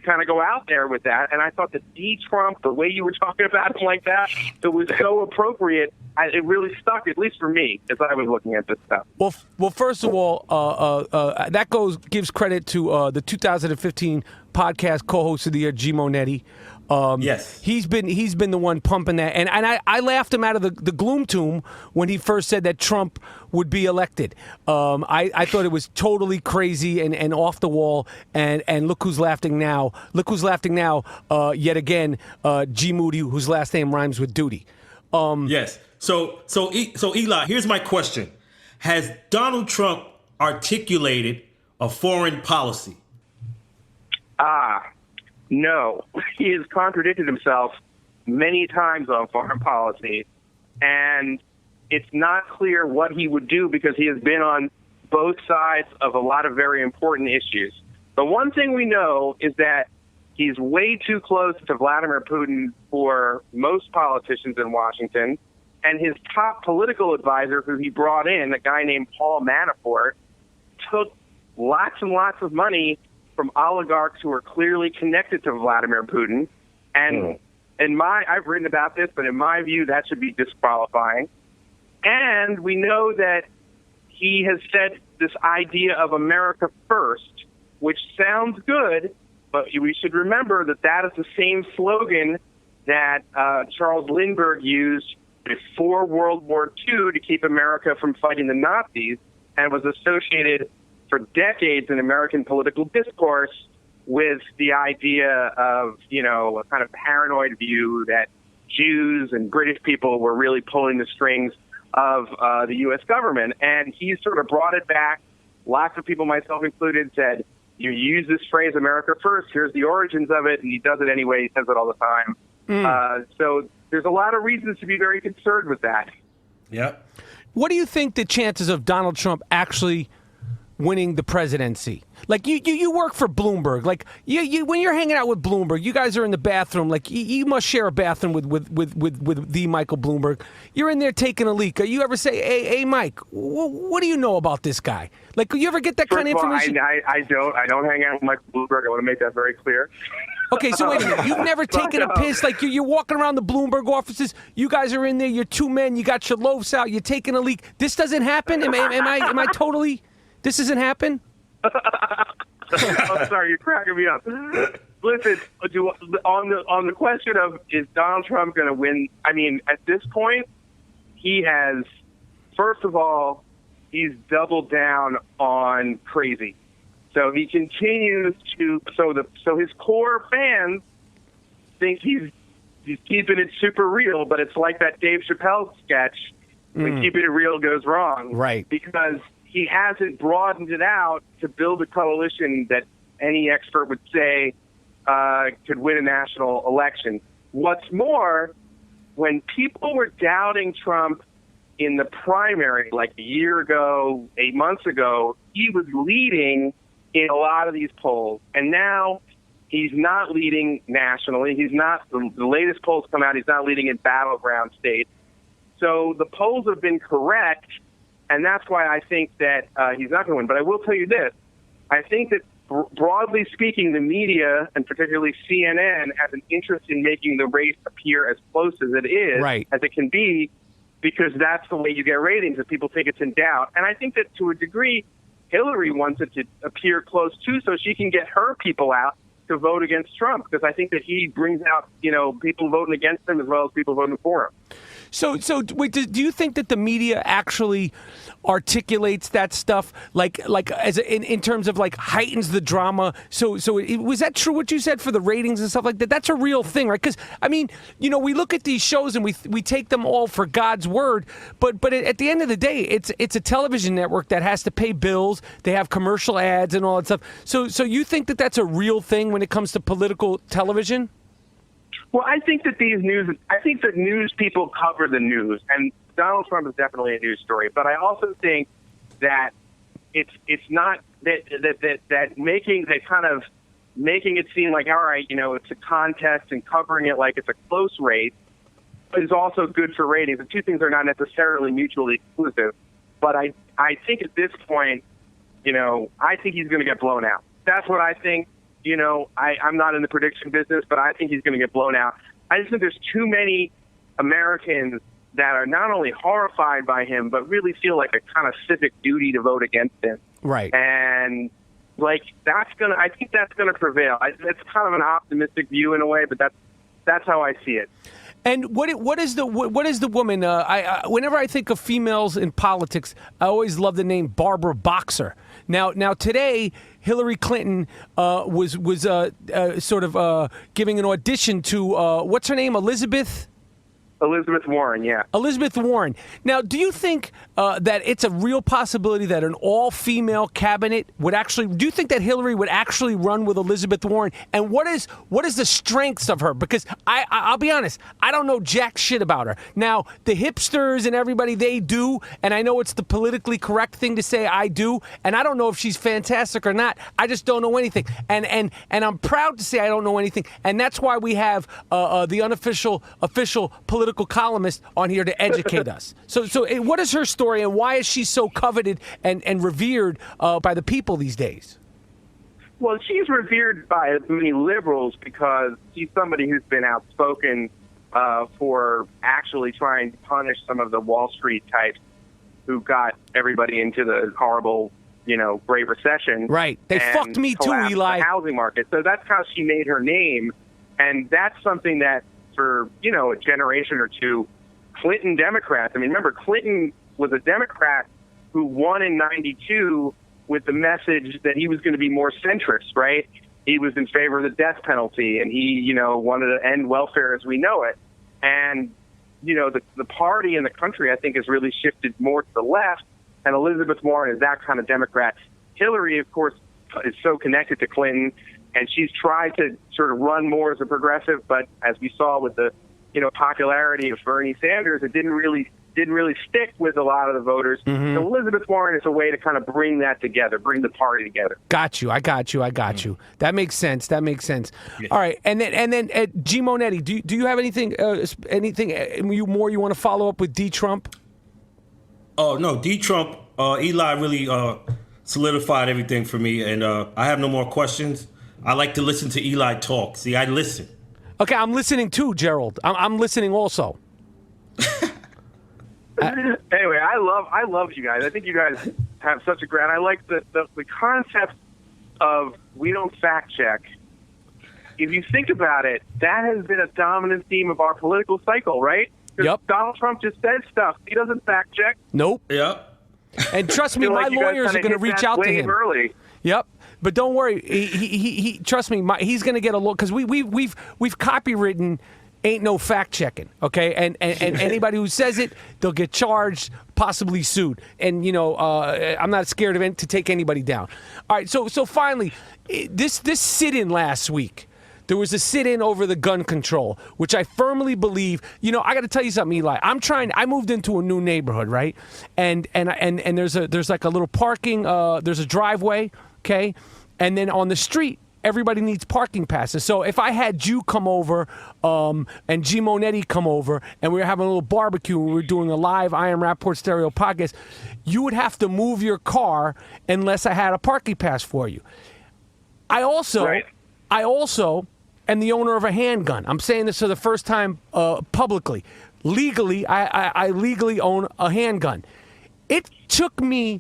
kind of go out there with that, and I thought that DTRUMP, the way you were talking about him like that, it was so appropriate. It really stuck, at least for me, as I was looking at this stuff. Well, first of all, that gives credit to the 2015 podcast co-host of the year, G. Monetti. Yes, he's been the one pumping that, and I laughed him out of the gloom tomb when he first said that Trump would be elected. I thought it was totally crazy and off the wall. And look who's laughing now. Yet again, G. Moody, whose last name rhymes with duty. Yes. So Eli, here's my question: has Donald Trump articulated a foreign policy? No, he has contradicted himself many times on foreign policy, and it's not clear what he would do because he has been on both sides of a lot of very important issues. The one thing we know is that he's way too close to Vladimir Putin for most politicians in Washington, and his top political advisor, who he brought in, a guy named Paul Manafort, took lots and lots of money from oligarchs who are clearly connected to Vladimir Putin. And I've written about this, but in my view, that should be disqualifying. And we know that he has said this idea of America first, which sounds good, but we should remember that that is the same slogan that Charles Lindbergh used before World War II to keep America from fighting the Nazis, and was associated for decades in American political discourse with the idea of, a kind of paranoid view that Jews and British people were really pulling the strings of the U.S. government. And he sort of brought it back. Lots of people, myself included, said, you use this phrase, America first, here's the origins of it, and he does it anyway, he says it all the time. So there's a lot of reasons to be very concerned with that. Yep. What do you think the chances of Donald Trump actually winning the presidency? Like, you work for Bloomberg. Like, you when you're hanging out with Bloomberg, you guys are in the bathroom. Like, you must share a bathroom with the Michael Bloomberg. You're in there taking a leak. You ever say, hey Mike, what do you know about this guy? Like, you ever get that kind of information? I don't hang out with Michael Bloomberg. I want to make that very clear. Okay, so wait a minute. You've never taken a piss? Like, you're walking around the Bloomberg offices. You guys are in there. You're two men. You got your loaves out. You're taking a leak. This doesn't happen? Am I totally... This doesn't happen? I'm sorry, you're cracking me up. Listen, on the question of is Donald Trump going to win, I mean, at this point, he has, first of all, he's doubled down on crazy. So he continues to, so his core fans think he's keeping it super real, but it's like that Dave Chappelle sketch when keeping it real goes wrong. Right. Because he hasn't broadened it out to build a coalition that any expert would say could win a national election. What's more, when people were doubting Trump in the primary, like a year ago, 8 months ago, he was leading in a lot of these polls. And now he's not leading nationally. He's not, the latest polls come out, he's not leading in battleground states. So the polls have been correct. And that's why I think that he's not going to win. But I will tell you this. I think that broadly speaking, the media, and particularly CNN, has an interest in making the race appear as close as it is, right, as it can be, because that's the way you get ratings, if people think it's in doubt. And I think that to a degree, Hillary wants it to appear close too, so she can get her people out to vote against Trump, because I think that he brings out, people voting against him as well as people voting for him. So wait, do you think that the media actually articulates that stuff like as in terms of like heightens the drama? So was that true what you said for the ratings and stuff like that? That's a real thing, right? Because I mean, we look at these shows and we take them all for God's word, but at the end of the day, it's a television network that has to pay bills. They have commercial ads and all that stuff. So you think that that's a real thing when it comes to political television? Well, I think that news people cover the news, and Donald Trump is definitely a news story. But I also think that it's not that making it seem like, all right, it's a contest and covering it like it's a close race is also good for ratings. The two things are not necessarily mutually exclusive. But I think at this point, I think he's going to get blown out. That's what I think. I'm not in the prediction business, but I think he's going to get blown out. I just think there's too many Americans that are not only horrified by him, but really feel like a kind of civic duty to vote against him. Right. And I think that's going to prevail. It's kind of an optimistic view in a way, but that's how I see it. And what is the woman? Whenever I think of females in politics, I always love the name Barbara Boxer. Now today, Hilary Clinton was sort of giving an audition to what's her name, Elizabeth Warren, yeah. Elizabeth Warren. Now, do you think that it's a real possibility that an all-female cabinet would actually... Do you think that Hillary would actually run with Elizabeth Warren? And what is the strengths of her? Because I'll be honest, I don't know jack shit about her. Now, the hipsters and everybody, they do, and I know it's the politically correct thing to say I do, and I don't know if she's fantastic or not. I just don't know anything. And I'm proud to say I don't know anything, and that's why we have the official political columnist on here to educate us. So what is her story, and why is she so coveted and revered by the people these days? Well, she's revered by many liberals because she's somebody who's been outspoken for actually trying to punish some of the Wall Street types who got everybody into the horrible, Great Recession. Right. They fucked me too, Eli. The housing market. So that's how she made her name, and that's something that for, a generation or two, Clinton Democrats. I mean, remember, Clinton was a Democrat who won in 92 with the message that he was going to be more centrist, right? He was in favor of the death penalty, and he, wanted to end welfare as we know it. And, the party in the country, I think, has really shifted more to the left, and Elizabeth Warren is that kind of Democrat. Hillary, of course, is so connected to Clinton, and she's tried to sort of run more as a progressive, but as we saw with the, popularity of Bernie Sanders, it didn't really stick with a lot of the voters. Mm-hmm. So Elizabeth Warren is a way to kind of bring that together, bring the party together. Got you. I got you. That makes sense. Yeah. All right, and then G. Monetti, do you have anything you want to follow up with DTRUMP? Oh no, DTRUMP. Eli really solidified everything for me, and I have no more questions. I like to listen to Eli talk. See, I listen. Okay, I'm listening too, Gerald. I'm listening also. Anyway, I love you guys. I think you guys have such a great. I like the concept of we don't fact check. If you think about it, that has been a dominant theme of our political cycle, right? 'Cause Yep. Donald Trump just said stuff. He doesn't fact check. Nope. Yep. And trust me, Feel my like you guys lawyers are kinda going to hit reach that out to wave him. early. Yep. But don't worry. He trust me. He's going to get a look because we've copywritten ain't no fact checking. Okay. And anybody who says it, they'll get charged, possibly sued. And I'm not scared of to take anybody down. All right. So finally, this sit-in last week. There was a sit-in over the gun control, which I firmly believe. I got to tell you something, Eli. I moved into a new neighborhood, right? And there's like a little parking. There's a driveway, okay, and then on the street, everybody needs parking passes. So if I had you come over, and G. Monetti come over, and we were having a little barbecue, and we were doing a live I Am Rapaport stereo podcast, you would have to move your car unless I had a parking pass for you. I also am the owner of a handgun. I'm saying this for the first time publicly. Legally, I legally own a handgun. It took me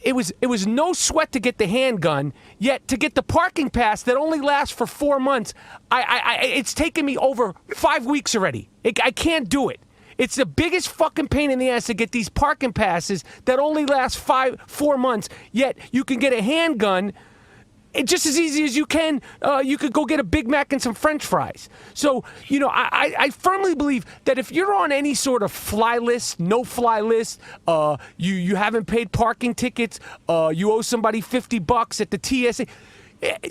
it was no sweat to get the handgun, yet to get the parking pass that only lasts for 4 months, it's taken me over 5 weeks already. I can't do it. It's the biggest fucking pain in the ass to get these parking passes that only last 4 months, yet you can get a handgun just as easy as you can. You could go get a Big Mac and some French fries. So, I firmly believe that if you're on any sort of fly list, no-fly list, you haven't paid parking tickets, you owe somebody $50 at the TSA,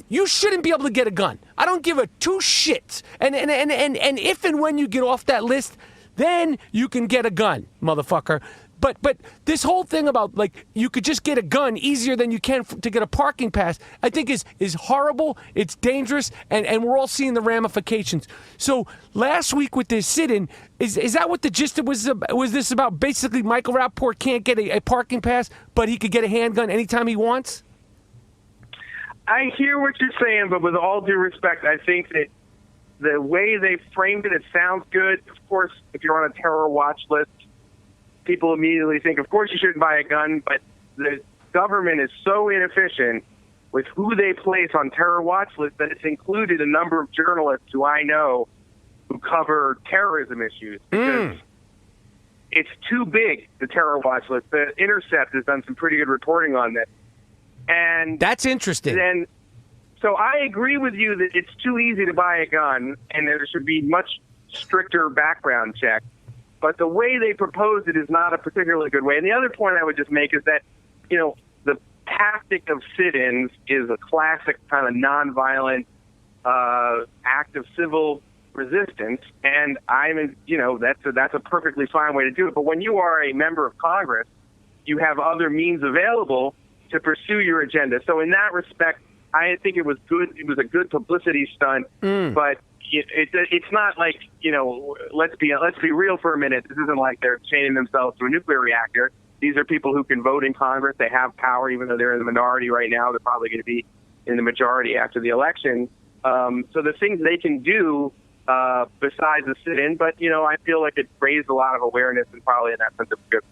you shouldn't be able to get a gun. I don't give a two shits. And if and when you get off that list, then you can get a gun, motherfucker. But this whole thing about, you could just get a gun easier than you can to get a parking pass, I think is horrible, it's dangerous, and we're all seeing the ramifications. So last week with this sit-in, is that what the gist of was this about? Basically, Michael Rapaport can't get a parking pass, but he could get a handgun anytime he wants? I hear what you're saying, but with all due respect, I think that the way they framed it sounds good. Of course, if you're on a terror watch list, people immediately think, of course you shouldn't buy a gun, but the government is so inefficient with who they place on terror watch lists that it's included a number of journalists who I know who cover terrorism issues because it's too big, the terror watch list. The Intercept has done some pretty good reporting on this. And that's interesting. So I agree with you that it's too easy to buy a gun and there should be much stricter background check. But the way they proposed it is not a particularly good way. And the other point I would just make is that, the tactic of sit-ins is a classic kind of nonviolent act of civil resistance. And that's a perfectly fine way to do it. But when you are a member of Congress, you have other means available to pursue your agenda. So in that respect, I think it was good. It was a good publicity stunt, but it's not like, let's be real for a minute. This isn't like they're chaining themselves to a nuclear reactor. These are people who can vote in Congress. They have power, even though they're in the minority right now. They're probably going to be in the majority after the election. So the things they can do besides the sit-in, but, I feel like it raised a lot of awareness and probably in that sense of good.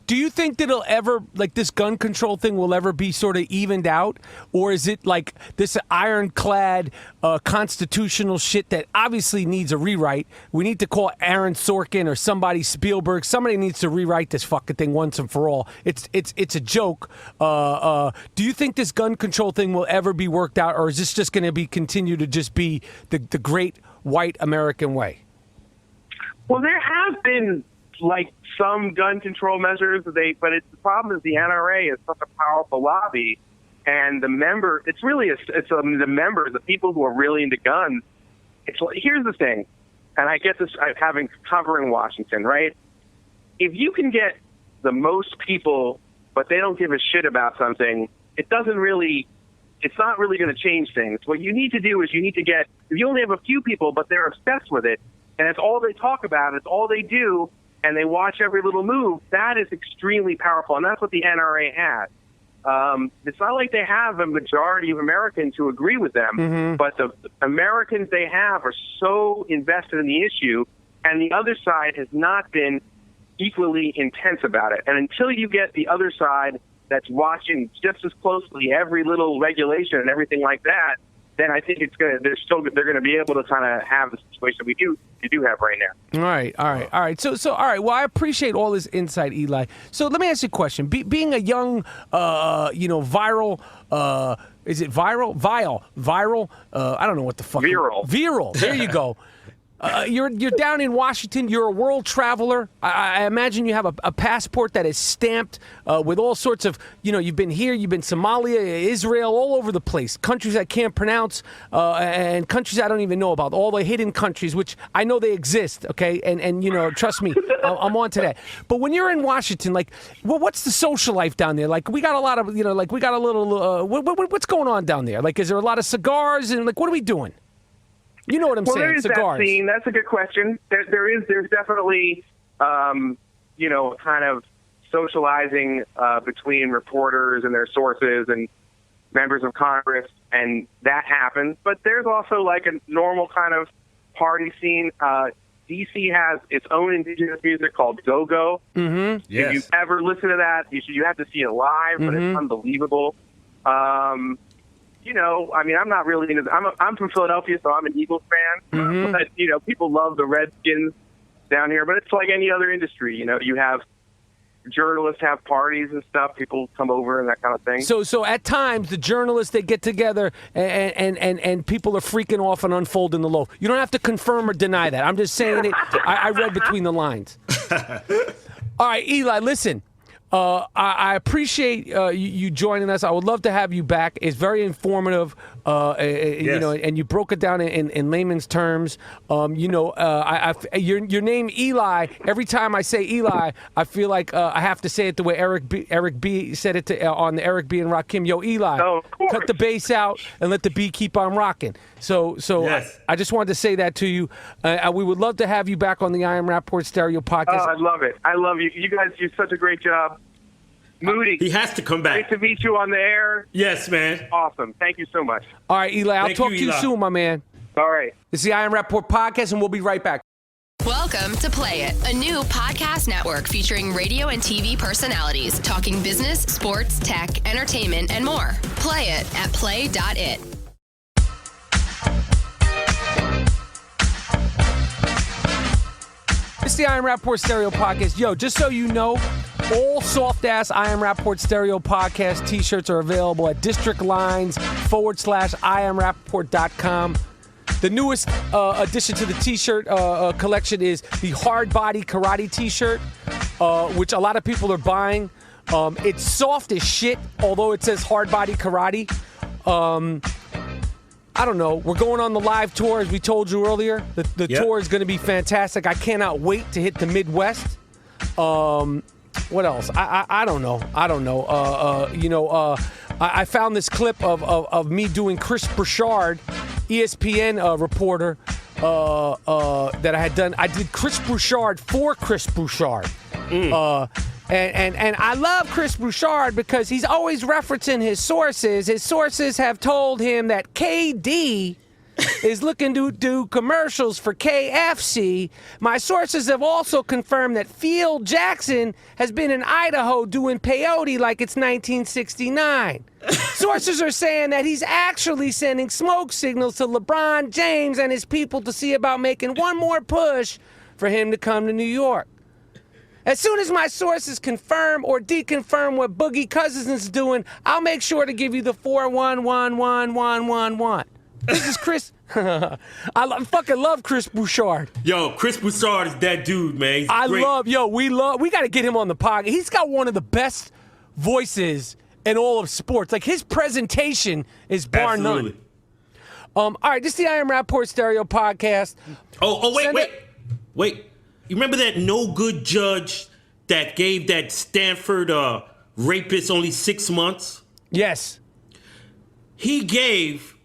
Do you think that it'll ever, this gun control thing will ever be sort of evened out? Or is it like this ironclad constitutional shit that obviously needs a rewrite? We need to call Aaron Sorkin or Spielberg. Somebody needs to rewrite this fucking thing once and for all. It's a joke. Do you think this gun control thing will ever be worked out? Or is this just going to continue to just be the great white American way? Well, there have been like some gun control measures, but the problem is the NRA is such a powerful lobby, and the members, the people who are really into guns. It's like, here's the thing, and I get this covering Washington, right? If you can get the most people, but they don't give a shit about something, it's not really going to change things. What you need to do is if you only have a few people, but they're obsessed with it, and it's all they talk about, it's all they do, and they watch every little move, that is extremely powerful, and that's what the NRA has. It's not like they have a majority of Americans who agree with them, but the Americans they have are so invested in the issue, and the other side has not been equally intense about it. And until you get the other side that's watching just as closely every little regulation and everything like that, then I think they're going to be able to kind of have the situation we do have right now. All right. So all right. Well, I appreciate all this insight, Eli. So let me ask you a question. Being a young, viral, is it viral? Viral? I don't know what the fuck. Viral. There you go. You're down in Washington. You're a world traveler. I imagine you have a passport that is stamped with all sorts of, you've been here, you've been Somalia, Israel, all over the place. Countries I can't pronounce and countries I don't even know about. All the hidden countries, which I know they exist, okay? And trust me, I'm on to that. But when you're in Washington, what's the social life down there? Like, we got a lot of, we got a little, what's going on down there? Like, is there a lot of cigars and, what are we doing? You know what I'm saying? There is cigars. That scene. That's a good question. There's definitely, kind of socializing between reporters and their sources and members of Congress, and that happens. But there's also like a normal kind of party scene. D.C. has its own indigenous music called go-go. Mm-hmm. Yes. If you ever listen to that, you have to see it live, but it's unbelievable. I'm not really into. I'm from Philadelphia, so I'm an Eagles fan. But people love the Redskins down here. But it's like any other industry. You have journalists have parties and stuff. People come over and that kind of thing. So at times the journalists, they get together and people are freaking off and unfolding the loaf. You don't have to confirm or deny that. I'm just saying it. I read between the lines. All right, Eli, listen. I appreciate you joining us. I would love to have you back. It's very informative, yes. And you broke it down in layman's terms. Your name Eli. Every time I say Eli, I feel like I have to say it the way Eric B said it on the Eric B and Rakim. Yo, Eli, cut the bass out and let the beat keep on rocking. So yes. I just wanted to say that to you. We would love to have you back on the I Am Rapaport Stereo podcast. Oh, I love it. I love you. You guys do such a great job. Moody. He has to come back. Great to meet you on the air. Yes, man. Awesome. Thank you so much. All right, Eli. I'll talk to you soon, my man. All right. This is the I Am Rapaport podcast, and we'll be right back. Welcome to Play It, a new podcast network featuring radio and TV personalities talking business, sports, tech, entertainment, and more. Play it at play.it. It's the I Am Rapaport Stereo podcast. Yo, just so you know, all soft-ass I Am Rapaport Stereo podcast t-shirts are available at districtlines.com/IamRapaport.com. The newest addition to the t-shirt collection is the hard body karate t-shirt, which a lot of people are buying. It's soft as shit, although it says hard body karate. I don't know. We're going on the live tour, as we told you earlier. The tour is going to be fantastic. I cannot wait to hit the Midwest. What else? I don't know. I found this clip of me doing Chris Bouchard, ESPN reporter, that I had done. I did Chris Bouchard for Chris Bouchard. And I love Chris Bouchard because he's always referencing his sources. His sources have told him that KD is looking to do commercials for KFC. My sources have also confirmed that Field Jackson has been in Idaho doing peyote like it's 1969. Sources are saying that he's actually sending smoke signals to LeBron James and his people to see about making one more push for him to come to New York. As soon as my sources confirm or deconfirm what Boogie Cousins is doing, I'll make sure to give you the 4111111. This is Chris. Fucking love Chris Bouchard. Yo, Chris Broussard is that dude, man. He's great. We got to get him on the podcast. He's got one of the best voices in all of sports. Like, his presentation is bar none. All right, this is the I Am Rapaport Stereo Podcast. Wait. You remember that no good judge that gave that Stanford rapist only 6 months? Yes. He gave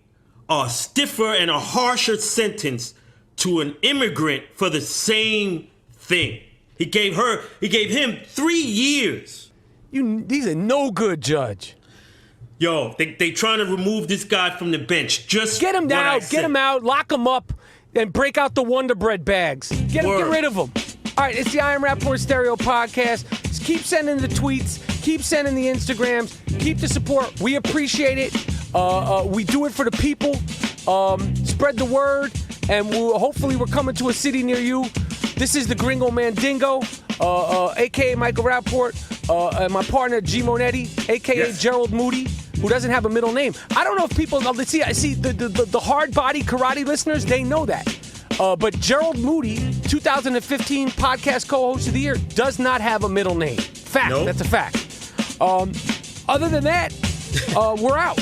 a stiffer and a harsher sentence to an immigrant for the same thing. He gave him 3 years. He's a no good judge. Yo, they trying to remove this guy from the bench. Just get him out, lock him up, and break out the Wonder Bread bags. Get rid of him. All right, it's the I Am Rapaport Stereo Podcast. Just keep sending the tweets, keep sending the Instagrams, keep the support. We appreciate it. We do it for the people. Spread the word, and hopefully we're coming to a city near you. This is the Gringo Mandingo, a.k.a. Michael Rapaport, and my partner, G. Monetti, a.k.a. Gerald Moody, who doesn't have a middle name. I don't know if people know. I see the hard body karate listeners, they know that. But Gerald Moody, 2015 podcast co-host of the year, does not have a middle name. Fact. Nope. That's a fact. Other than that, we're out.